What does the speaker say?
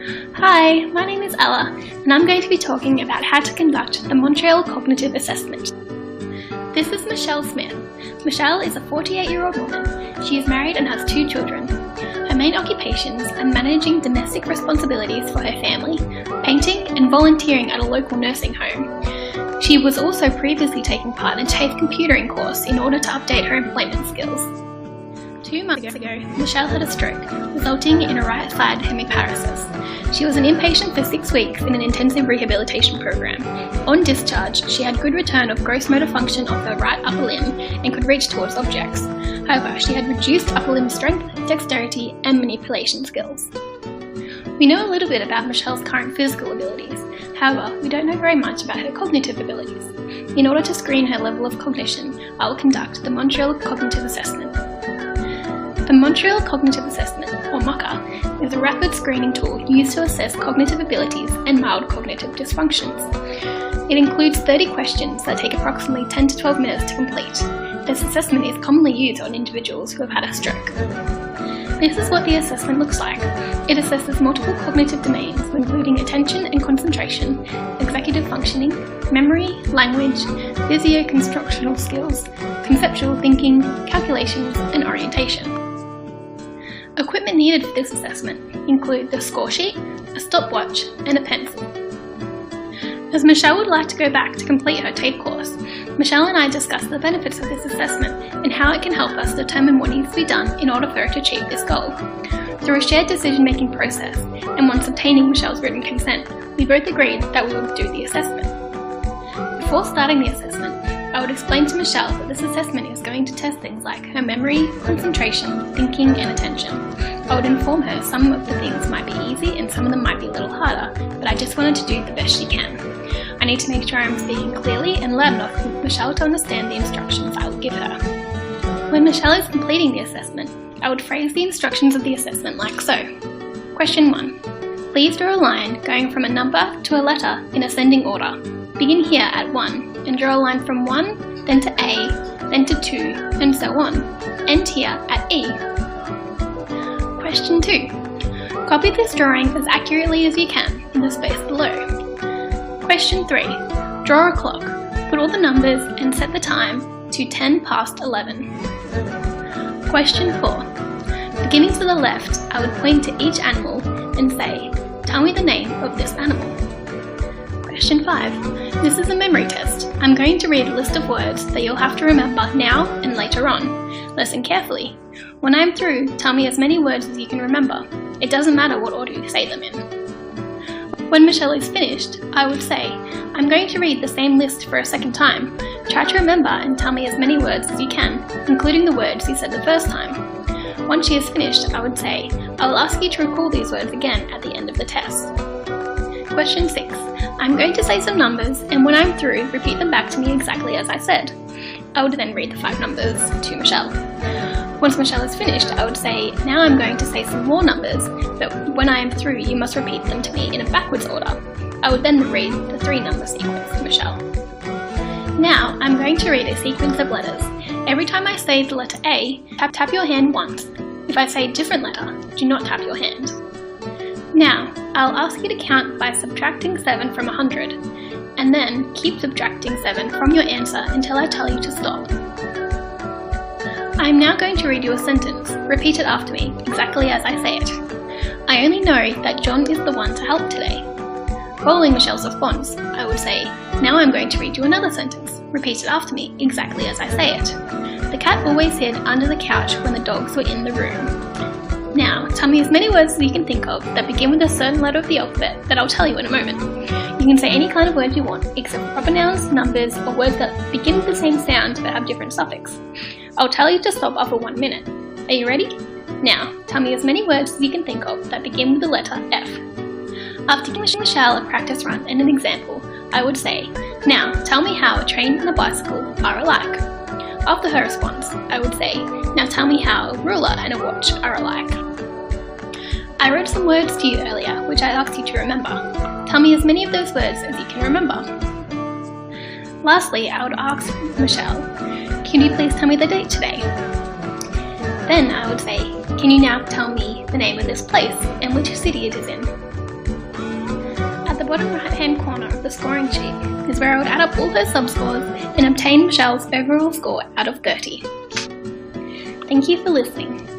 Hi, my name is Ella, and I'm going to be talking about how to conduct the Montreal Cognitive Assessment. This is Michelle Smith. Michelle is a 48-year-old woman. She is married and has 2 children. Her main occupations are managing domestic responsibilities for her family, painting, and volunteering at a local nursing home. She was also previously taking part in a TAFE computering course in order to update her employment skills. 2 months ago, Michelle had a stroke, resulting in a right-side hemiparesis. She was an inpatient for 6 weeks in an intensive rehabilitation program. On discharge, she had good return of gross motor function of her right upper limb and could reach towards objects. However, she had reduced upper limb strength, dexterity, and manipulation skills. We know a little bit about Michelle's current physical abilities. However, we don't know very much about her cognitive abilities. In order to screen her level of cognition, I will conduct the Montreal Cognitive Assessment. The Montreal Cognitive Assessment, or MOCA, is a rapid screening tool used to assess cognitive abilities and mild cognitive dysfunctions. It includes 30 questions that take approximately 10 to 12 minutes to complete. This assessment is commonly used on individuals who have had a stroke. This is what the assessment looks like. It assesses multiple cognitive domains, including attention and concentration, executive functioning, memory, language, physio-constructional skills, conceptual thinking, calculations, and orientation. Equipment needed for this assessment include the score sheet, a stopwatch, and a pencil. As Michelle would like to go back to complete her TAFE course, Michelle and I discussed the benefits of this assessment and how it can help us determine what needs to be done in order for her to achieve this goal. Through a shared decision-making process, and once obtaining Michelle's written consent, we both agreed that we would do the assessment. Before starting the assessment, I would explain to Michelle that this assessment is going to test things like her memory, concentration, thinking, and attention. I would inform her some of the things might be easy and some of them might be a little harder, but I just wanted to do the best she can. I need to make sure I'm speaking clearly and loud enough for Michelle to understand the instructions I will give her. When Michelle is completing the assessment, I would phrase the instructions of the assessment like so. Question 1. Please draw a line going from a number to a letter in ascending order. Begin here at 1 and draw a line from 1, then to A, then to 2, and so on. End here at E. Question 2. Copy this drawing as accurately as you can in the space below. Question 3. Draw a clock. Put all the numbers and set the time to 10 past 11. Question 4. Beginning to the left, I would point to each animal and say, tell me the name of this animal. Question 5. This is a memory test. I'm going to read a list of words that you'll have to remember now and later on. Listen carefully. When I'm through, tell me as many words as you can remember. It doesn't matter what order you say them in. When Michelle is finished, I would say, I'm going to read the same list for a second time. Try to remember and tell me as many words as you can, including the words you said the first time. Once she is finished, I would say, I will ask you to recall these words again at the end of the test. Question 6. I'm going to say some numbers, and when I'm through, repeat them back to me exactly as I said. I would then read the 5 numbers to Michelle. Once Michelle is finished, I would say, now I'm going to say some more numbers, but when I am through, you must repeat them to me in a backwards order. I would then read the 3 number sequence to Michelle. Now, I'm going to read a sequence of letters. Every time I say the letter A, tap your hand once. If I say a different letter, do not tap your hand. Now, I'll ask you to count by subtracting 7 from 100, and then keep subtracting 7 from your answer until I tell you to stop. I am now going to read you a sentence. Repeat it after me, exactly as I say it. I only know that John is the one to help today. Following Michelle's response, I would say, now I'm going to read you another sentence. Repeat it after me, exactly as I say it. The cat always hid under the couch when the dogs were in the room. Now, tell me as many words as you can think of that begin with a certain letter of the alphabet that I'll tell you in a moment. You can say any kind of word you want, except for proper nouns, numbers, or words that begin with the same sound but have different suffix. I'll tell you to stop after 1 minute. Are you ready? Now, tell me as many words as you can think of that begin with the letter F. After giving Michelle a practice run and an example, I would say, now, tell me how a train and a bicycle are alike. After her response, I would say, now tell me how a ruler and a watch are alike. I wrote some words to you earlier, which I asked you to remember. Tell me as many of those words as you can remember. Lastly, I would ask Michelle, can you please tell me the date today? Then I would say, can you now tell me the name of this place and which city it is in? bottom right hand corner of the scoring sheet is where I would add up all her sub-scores and obtain Michelle's overall score out of 30. Thank you for listening.